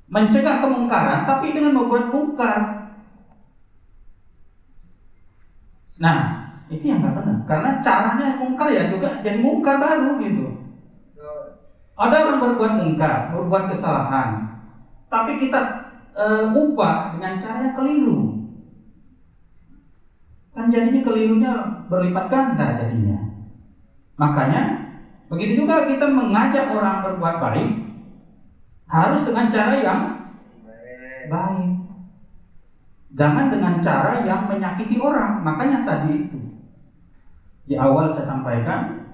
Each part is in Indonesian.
mencegah kemungkaran tapi dengan membuat mungkar. Nah, itu yang nggak benar. Karena caranya mungkar ya juga jadi mungkar baru gitu. Ada orang berbuat mungkar, berbuat kesalahan, tapi kita ubah dengan cara yang keliru. Kan jadinya kelirunya berlipat ganda jadinya. Makanya begitu juga kita mengajak orang berbuat baik harus dengan cara yang baik. Jangan dengan cara yang menyakiti orang. Makanya tadi itu di awal saya sampaikan,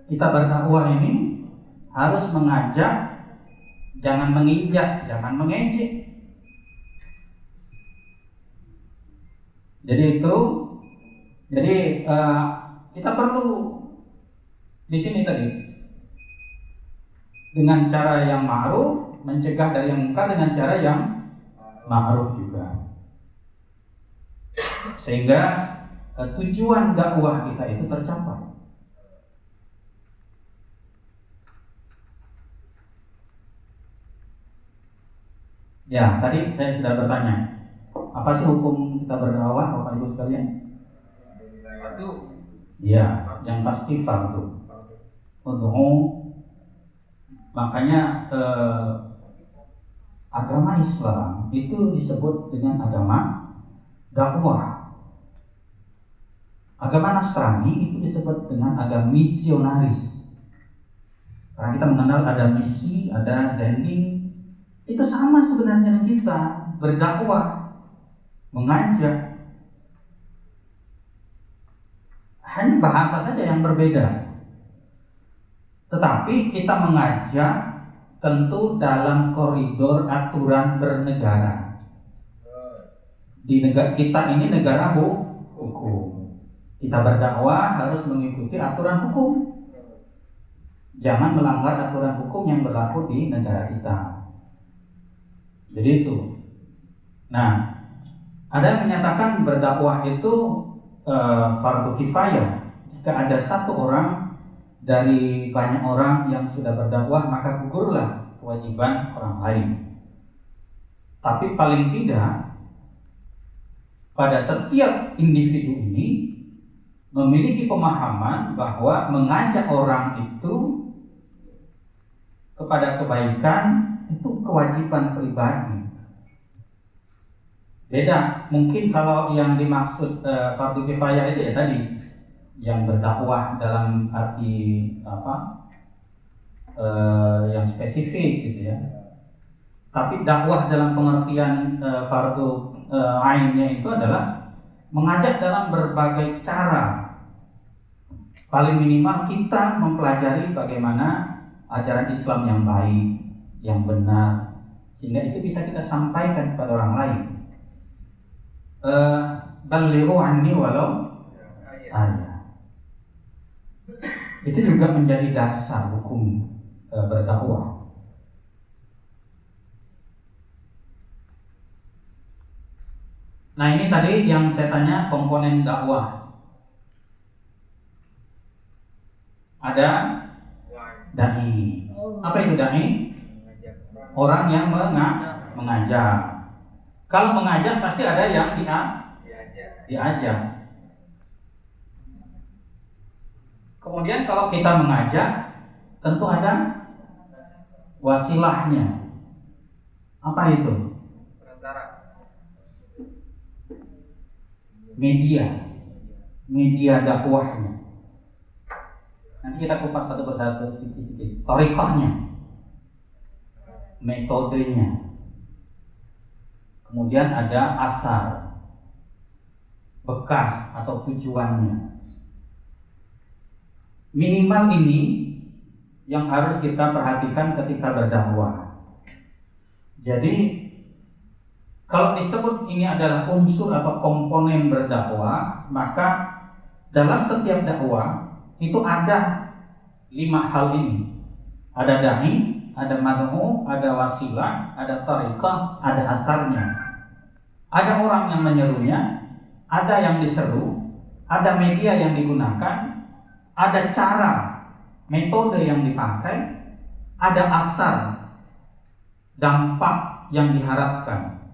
kita berdakwah ini harus mengajak, jangan menginjak, jangan mengejek. Jadi kita perlu di sini tadi dengan cara yang ma'ruf, mencegah dari yang mungkar dengan cara yang ma'ruf juga, sehingga tujuan dakwah kita itu tercapai. Ya, tadi saya sudah bertanya, apa sih hukum kita berdakwah, Bapak Ibu sekalian? Ya, yang pasti fardu. Makanya agama Islam itu disebut dengan agama dakwah. Agama Nasrani itu disebut dengan agama misionaris. Karena kita mengenal ada misi, ada sending. Itu sama sebenarnya dengan kita berdakwah, mengajak. Hanya bahasa saja yang berbeda. Tetapi kita mengajak tentu dalam koridor aturan bernegara. Di negara kita ini negara hukum. Kita berdakwah harus mengikuti aturan hukum. Jangan melanggar aturan hukum yang berlaku di negara kita. Jadi itu. Nah, ada yang menyatakan berdakwah itu fardu kifayah. Jika ada satu orang dari banyak orang yang sudah berdakwah, maka gugurlah kewajiban orang lain. Tapi paling tidak pada setiap individu ini memiliki pemahaman bahwa mengajak orang itu kepada kebaikan itu kewajiban pribadi. Beda, mungkin kalau yang dimaksud fardu kifayah itu ya tadi yang berdakwah dalam arti yang spesifik gitu ya. Tapi dakwah dalam pengertian fardu ainnya itu adalah mengajak dalam berbagai cara. Paling minimal kita mempelajari bagaimana ajaran Islam yang baik, yang benar, sehingga itu bisa kita sampaikan kepada orang lain. Balighu anni walau ayat. Itu juga menjadi dasar hukum berdakwah. Nah, ini tadi yang saya tanya komponen dakwah. Ada dai. Apa itu dai? Orang yang mengajak. Kalau mengajak pasti ada yang diajak. Kemudian kalau kita mengajak, tentu ada wasilahnya. Apa itu? Media dakwahnya. Nanti kita kupas satu persatu sedikit-sedikit. Thariqahnya, metodenya. Kemudian ada asar, bekas atau tujuannya. Minimal ini yang harus kita perhatikan ketika berdakwah. Jadi kalau disebut ini adalah unsur atau komponen berdakwah, maka dalam setiap dakwah itu ada 5 hal ini. Ada dai, ada mad'u, ada wasilah, ada thariqah, ada asarnya. Ada orang yang menyerunya, ada yang diseru, ada media yang digunakan, ada cara, metode yang dipakai, ada asar, dampak yang diharapkan.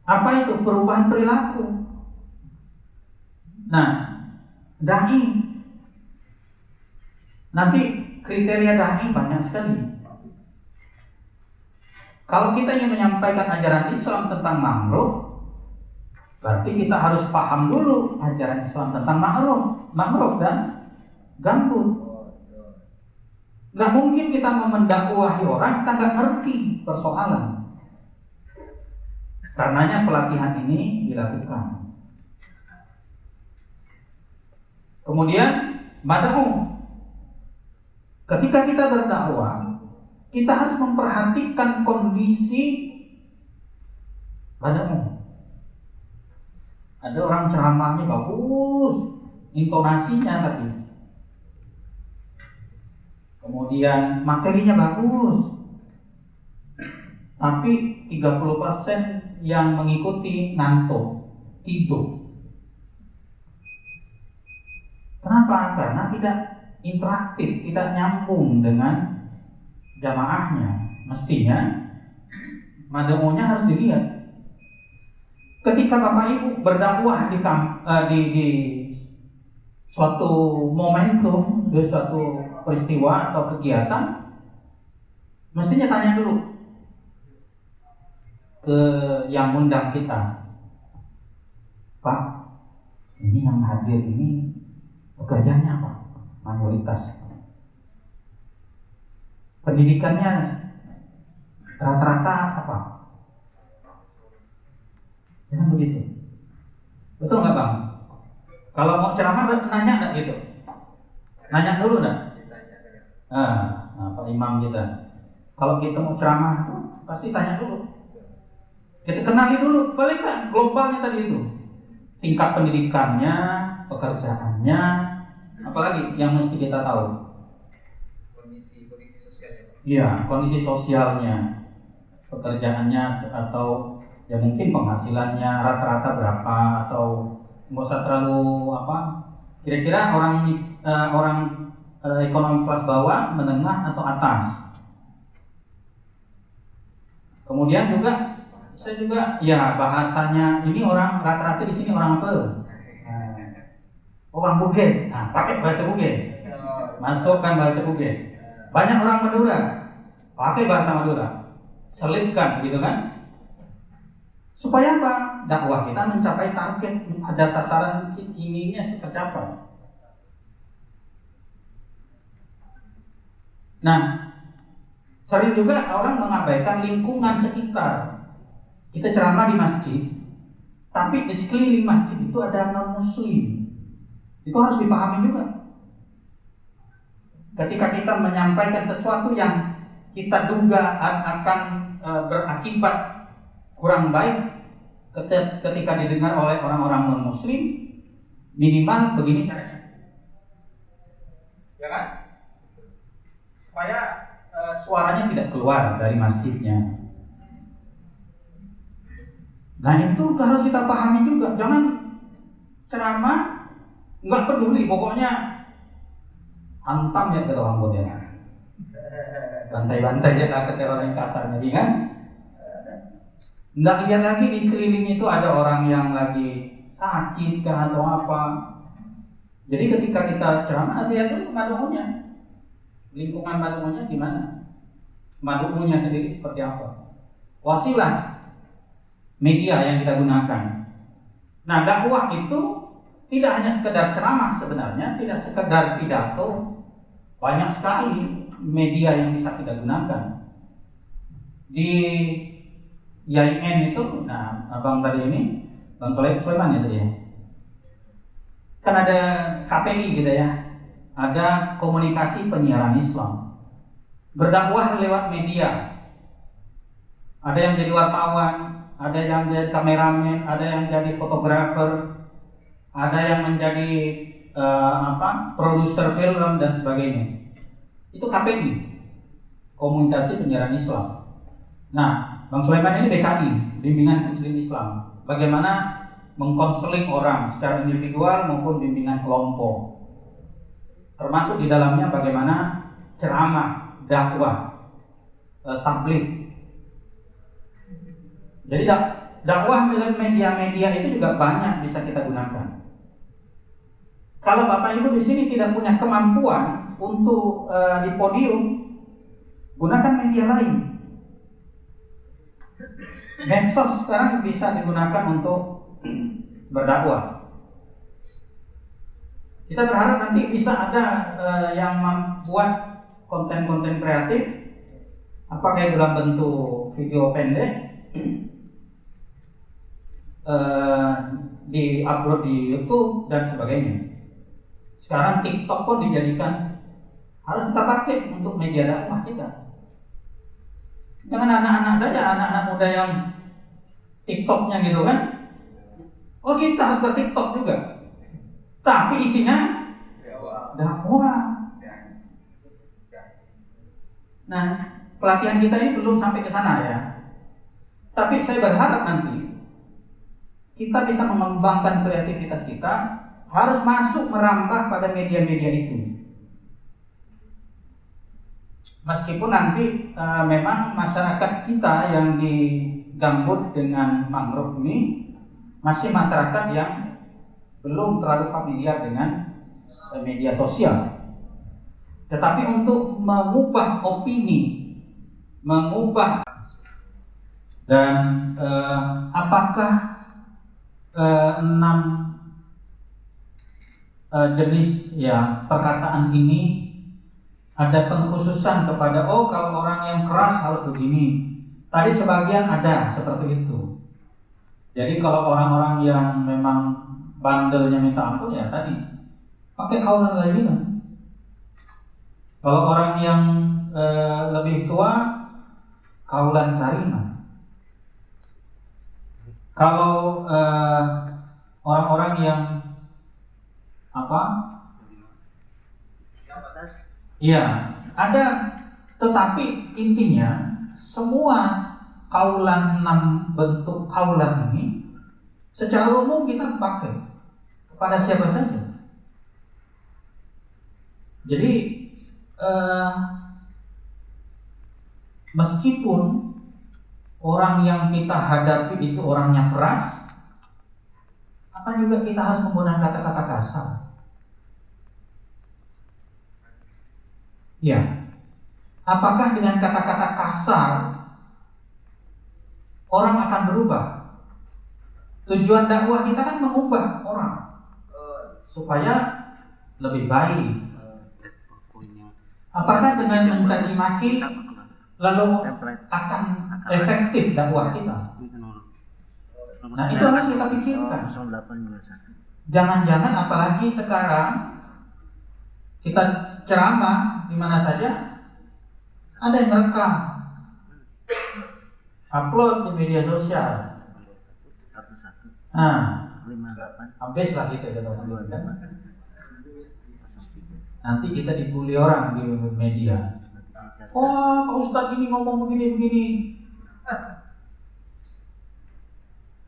Apa itu? Perubahan perilaku. Nah, dai, nanti kriteria dai banyak sekali. Kalau kita ingin menyampaikan ajaran Islam tentang ma'ruf, berarti kita harus paham dulu ajaran Islam tentang ma'ruf dan gambut. Gak mungkin kita mendakwahi orang kita gak ngerti persoalan. Karenanya pelatihan ini dilakukan. Kemudian mad'u. Ketika kita berdakwah, kita harus memperhatikan kondisi mad'u. Ada orang ceramahnya bagus, intonasinya tapi, kemudian materinya bagus, tapi 30% yang mengikuti ngantuk, tidur. Kenapa? Karena tidak interaktif, tidak nyambung dengan jamaahnya. Mestinya mad'unya harus dilihat. Ketika Bapak Ibu berdakwah di suatu momentum, di suatu peristiwa atau kegiatan, mestinya tanya dulu ke yang undang kita, Pak, ini yang hadir ini pekerjaannya apa? Mayoritas. Pendidikannya rata-rata apa? Jangan begitu. Betul nggak Bang? Kalau mau ceramah nanya nggak gitu? Nanya dulu nggak? Pak Imam kita. Kalau kita mau ceramah pasti tanya dulu. Kita kenali dulu, balik kan globalnya tadi itu. Tingkat pendidikannya, pekerjaannya, apalagi yang mesti kita tahu. Kondisi sosialnya. Iya, kondisi sosialnya, pekerjaannya atau ya mungkin penghasilannya rata-rata berapa, atau nggak usah terlalu kira-kira orang ekonomi kelas bawah, menengah atau atas. Kemudian juga saya juga ya bahasanya ini orang rata-rata di sini orang apa? Orang Bugis. Nah, pakai bahasa Bugis. Masukkan bahasa Bugis. Banyak orang Madura. Pakai bahasa Madura. Selipkan gitu kan? Supaya apa? Dakwah kita mencapai target, ada sasaran inginnya tercapai. Nah, sering juga orang mengabaikan lingkungan sekitar. Kita ceramah di masjid, tapi di sekeliling masjid itu ada non-muslim. Itu harus dipahami juga. Ketika kita menyampaikan sesuatu yang kita duga akan berakibat kurang baik ketika didengar oleh orang-orang non-muslim, minimal begini caranya. Ya kan? Supaya suaranya tidak keluar dari masjidnya. Nah itu harus kita pahami juga. Jangan ceramah nggak peduli, pokoknya hantam ya kata orang Bodia. Bantai-bantai ya kata orang yang kasarnya, kan? Nggak lihat lagi di sekeliling itu ada orang yang lagi sakit kah atau apa. Jadi ketika kita ceramah, lihat dulu mad'unya, lingkungan mad'unya gimana, mad'unya sendiri seperti apa, wasilah media yang kita gunakan. Nah, dakwah itu tidak hanya sekedar ceramah sebenarnya, tidak sekedar pidato. Banyak sekali media yang bisa kita gunakan. Di YIN itu, nah abang tadi ini, Bang Sulaiman ya tadi ya. Kan ada KPI gitu ya. Ada komunikasi penyiaran Islam. Berdakwah lewat media. Ada yang jadi wartawan, ada yang jadi kameramen, ada yang jadi fotografer, ada yang menjadi produser film dan sebagainya. Itu KPI, komunikasi penyiaran Islam. Nah, Bang Sulaiman ini BKI, bimbingan Muslim Islam. Bagaimana mengkonseling orang secara individual maupun bimbingan kelompok. Termasuk di dalamnya bagaimana ceramah, dakwah, tabligh Jadi dakwah melalui media-media itu juga banyak bisa kita gunakan. Kalau Bapak Ibu di sini tidak punya kemampuan untuk di podium, gunakan media lain. Medsos sekarang bisa digunakan untuk berdakwah. Kita berharap nanti bisa ada yang membuat konten-konten kreatif, apakah dalam bentuk video pendek, di-upload di YouTube dan sebagainya. Sekarang TikTok pun dijadikan harus kita pakai untuk media dakwah kita. Jangan anak-anak saja, anak-anak muda yang TikToknya gitu kan. Oh, kita harus ke TikTok juga. Tapi isinya dakwah. Nah, pelatihan kita ini belum sampai ke sana ya. Tapi saya berharap nanti kita bisa mengembangkan kreativitas kita, harus masuk merambah pada media-media itu. Meskipun nanti memang masyarakat kita yang di gambut dengan mangrove ini masih masyarakat yang belum terlalu familiar dengan media sosial. Tetapi untuk mengubah opini, mengubah dan apakah 6 jenis ya perkataan ini ada pengkhususan kepada kalau orang yang keras harus begini. Tadi sebagian ada seperti itu. Jadi kalau orang-orang yang memang bandelnya minta ampun ya tadi pakai kaulan lain. Kalau orang yang lebih tua kaulan karimah. Kalau orang-orang yang iya, ada, tetapi intinya semua kaulan 6 bentuk kaulan ini secara umum kita pakai kepada siapa saja. Jadi meskipun orang yang kita hadapi itu orangnya keras, apa juga kita harus menggunakan kata-kata kasar. Ya, apakah dengan kata-kata kasar orang akan berubah? Tujuan dakwah kita kan mengubah orang supaya lebih baik. Apakah dengan mencaci maki lalu akan efektif dakwah kita? Nah, itu harus kita pikirkan. Jangan-jangan apalagi sekarang kita ceramah di mana saja ada yang merekam, upload di media sosial. Nah, habislah kita kan. Nanti kita dibully orang di media. Oh, Pak Ustadz ini ngomong begini-begini.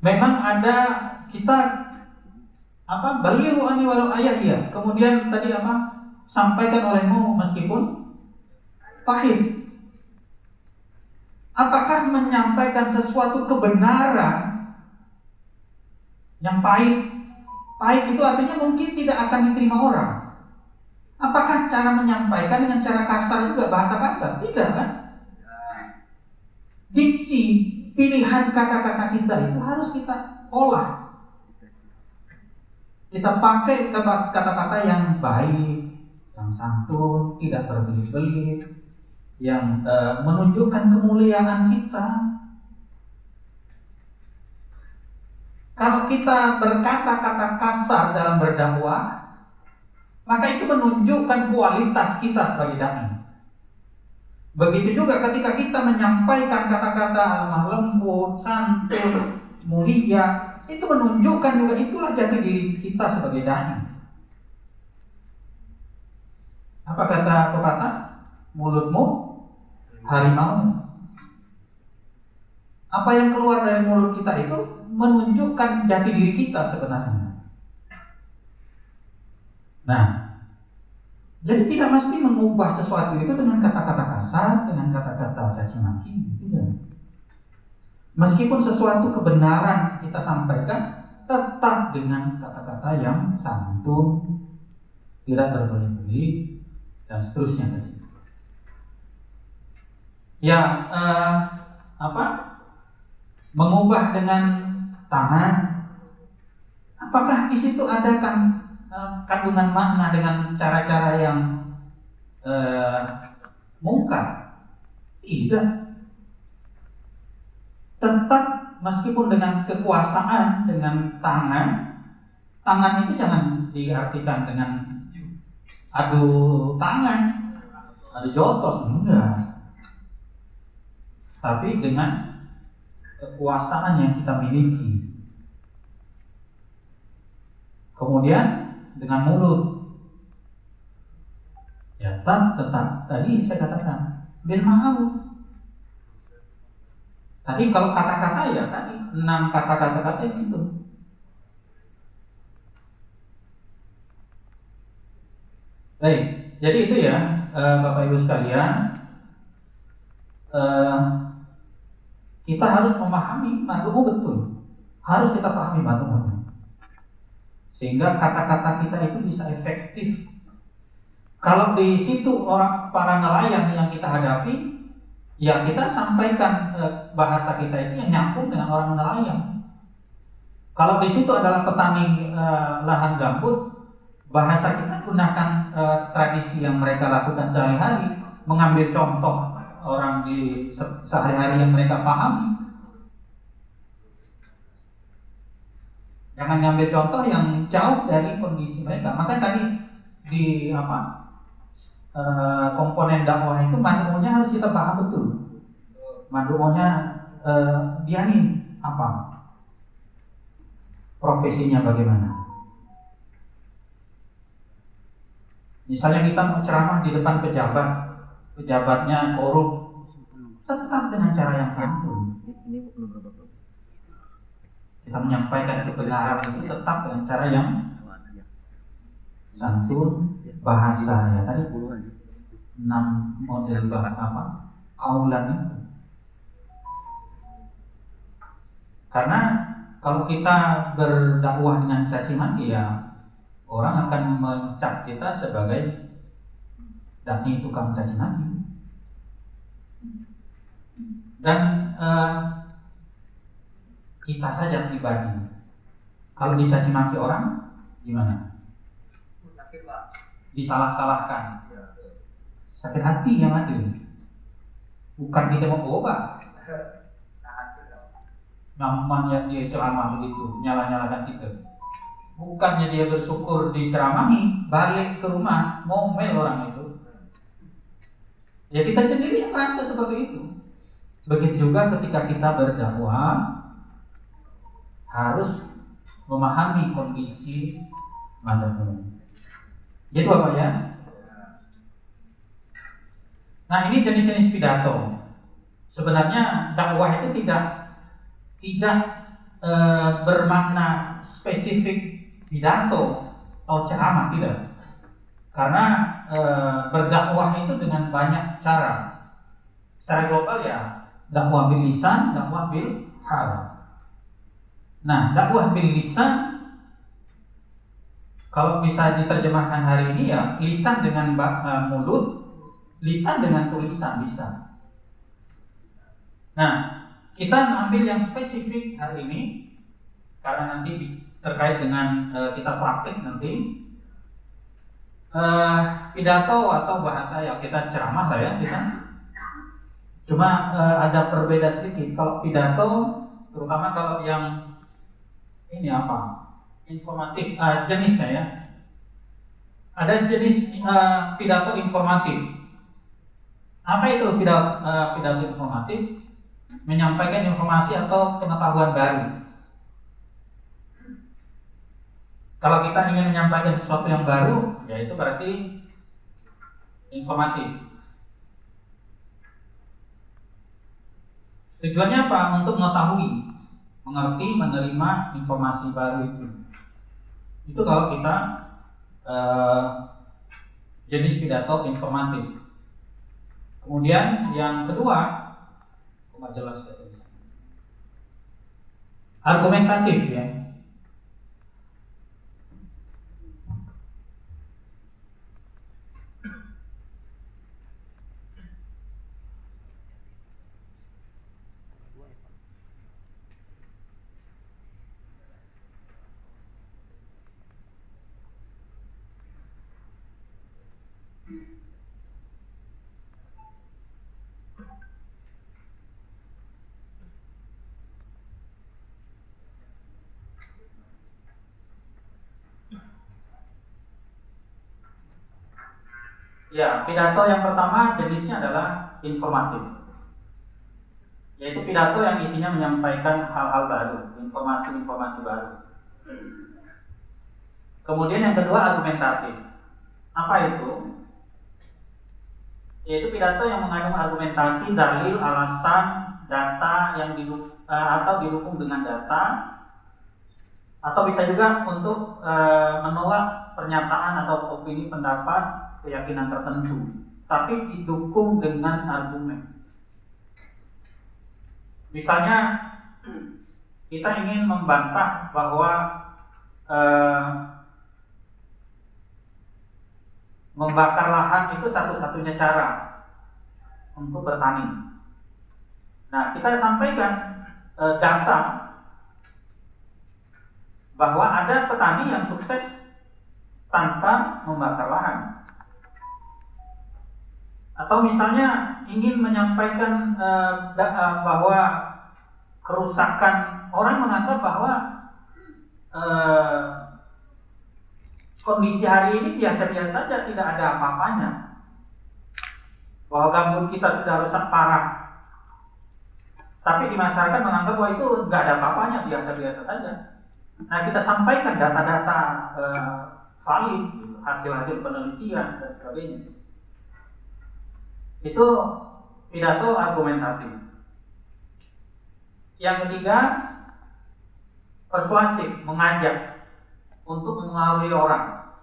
Memang ada kita balighu anni walau ayah ya. Kemudian tadi sampaikan olehmu meskipun pahit. Apakah menyampaikan sesuatu kebenaran yang pahit? Pahit itu artinya mungkin tidak akan diterima orang. Apakah cara menyampaikan dengan cara kasar juga, bahasa kasar? Tidak kan? Diksi, pilihan kata-kata kita itu harus kita olah. Kita pakai kata-kata yang baik, yang santun, tidak berbelit-belit, yang menunjukkan kemuliaan kita. Kalau kita berkata-kata kasar dalam berdakwah, maka itu menunjukkan kualitas kita sebagai dai. Begitu juga ketika kita menyampaikan kata-kata lemah lembut, santun, mulia, itu menunjukkan juga itulah jati diri kita sebagai dai. Apa kata pepatah? Mulutmu harimau. Apa yang keluar dari mulut kita itu menunjukkan jati diri kita sebenarnya. Nah, jadi tidak mesti mengubah sesuatu itu dengan kata-kata kasar, dengan kata-kata caci maki, tidak. Meskipun sesuatu kebenaran kita sampaikan, tetap dengan kata-kata yang santun, tidak berbeli-beli, dan seterusnya tadi. Ya, mengubah dengan tangan. Apakah di situ ada kandungan makna dengan cara-cara yang mungkar? Tidak. Tetap meskipun dengan kekuasaan, dengan tangan itu jangan diartikan dengan adu tangan, adu jotos, enggak. Tapi dengan kekuasaan yang kita miliki. Kemudian dengan mulut. Ya, tetap tadi saya katakan bil ma'ruf. Tadi kalau kata-kata ya tadi 6 kata-kata itu. Baik, jadi itu ya Bapak Ibu sekalian, kita harus memahami mad'u betul. Harus kita pahami mad'u, sehingga kata-kata kita itu bisa efektif. Kalau di situ para nelayan yang kita hadapi, ya kita sampaikan bahasa kita itu yang nyambung dengan orang nelayan. Kalau di situ adalah petani lahan gambut, bahasa kita gunakan tradisi yang mereka lakukan sehari-hari, mengambil contoh orang di sehari-hari yang mereka pahami. Jangan ngambil contoh yang jauh dari kondisi mereka. Maka tadi di komponen dakwah itu mad'unya harus kita paham betul. Mad'unya dia nih apa? Profesinya bagaimana? Misalnya kita mau ceramah di depan pejabatnya korup, tetap dengan cara yang santun. Kita menyampaikan kebenaran itu tetap dengan cara yang santun, bahasa ya tadi 6 model aulan itu. Karena kalau kita berdakwah dengan caci maki ya orang akan mencap kita sebagai dai tukang caci maki. Dan kita saja pribadi kalau dicaci maki orang gimana? Disalah-salahkan, sakit hati yang ada. Bukan kita mau obat, namanya dia ceramah begitu, nyala-nyalakan kita. Bukannya dia bersyukur diceramahi, balik ke rumah ngomel orang itu. Ya kita sendiri yang merasa seperti itu. Begitu juga ketika kita berdakwah, harus memahami kondisi mad'u. Gitu Bapak ya. Nah ini jenis-jenis pidato. Sebenarnya dakwah itu tidak bermakna spesifik pidato atau ceramah, tidak. Karena berdakwah itu dengan banyak cara. Secara global ya dakwah bil lisan, dakwah bil hal. Nah, dakwah bil lisan kalau bisa diterjemahkan hari ini ya lisan dengan mulut, lisan dengan tulisan bisa. Nah, kita ambil yang spesifik hari ini karena nanti terkait dengan kita praktik nanti pidato atau bahasa ya kita ceramah lah ya kita. Cuma ada perbedaan sedikit. Kalau pidato, terutama kalau yang ini informatif jenisnya ya. Ada jenis pidato informatif. Apa itu pidato informatif? Menyampaikan informasi atau pengetahuan baru. Kalau kita ingin menyampaikan sesuatu yang baru, ya itu berarti informatif. Tujuannya apa? Untuk mengetahui, mengerti, menerima informasi baru itu. Itu kalau kita jenis pidato informatif. Kemudian yang kedua, jelas ya. Argumentatif ya. Ya, pidato yang pertama jenisnya adalah informatif, yaitu pidato yang isinya menyampaikan hal-hal baru, informasi-informasi baru. Kemudian yang kedua argumentatif. Apa itu? Yaitu pidato yang mengandung argumentasi, dalil, alasan, data yang atau didukung dengan data, atau bisa juga untuk menolak pernyataan atau opini, pendapat, keyakinan tertentu, tapi didukung dengan argumen. Misalnya kita ingin membantah bahwa membakar lahan itu satu-satunya cara untuk bertani. Nah, kita sampaikan data bahwa ada petani yang sukses tanpa membakar lahan. Atau misalnya ingin menyampaikan bahwa kerusakan, orang menganggap bahwa kondisi hari ini biasa-biasa saja, tidak ada apa-apanya, bahwa gambut kita sudah rusak parah, tapi di masyarakat menganggap bahwa itu nggak ada apa-apanya, biasa-biasa saja. Nah, kita sampaikan data-data valid, hasil-hasil penelitian dan sebagainya. Itu pidato argumentatif. Yang ketiga, persuasif, mengajak untuk mengaruhi orang,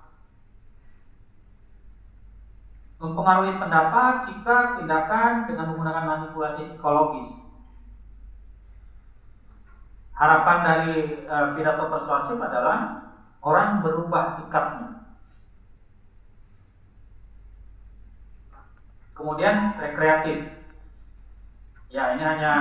mempengaruhi pendapat, sikap, tindakan dengan menggunakan manipulasi psikologis. Harapan dari pidato persuasif adalah orang berubah sikapnya. Kemudian rekreatif. Ya, ini hanya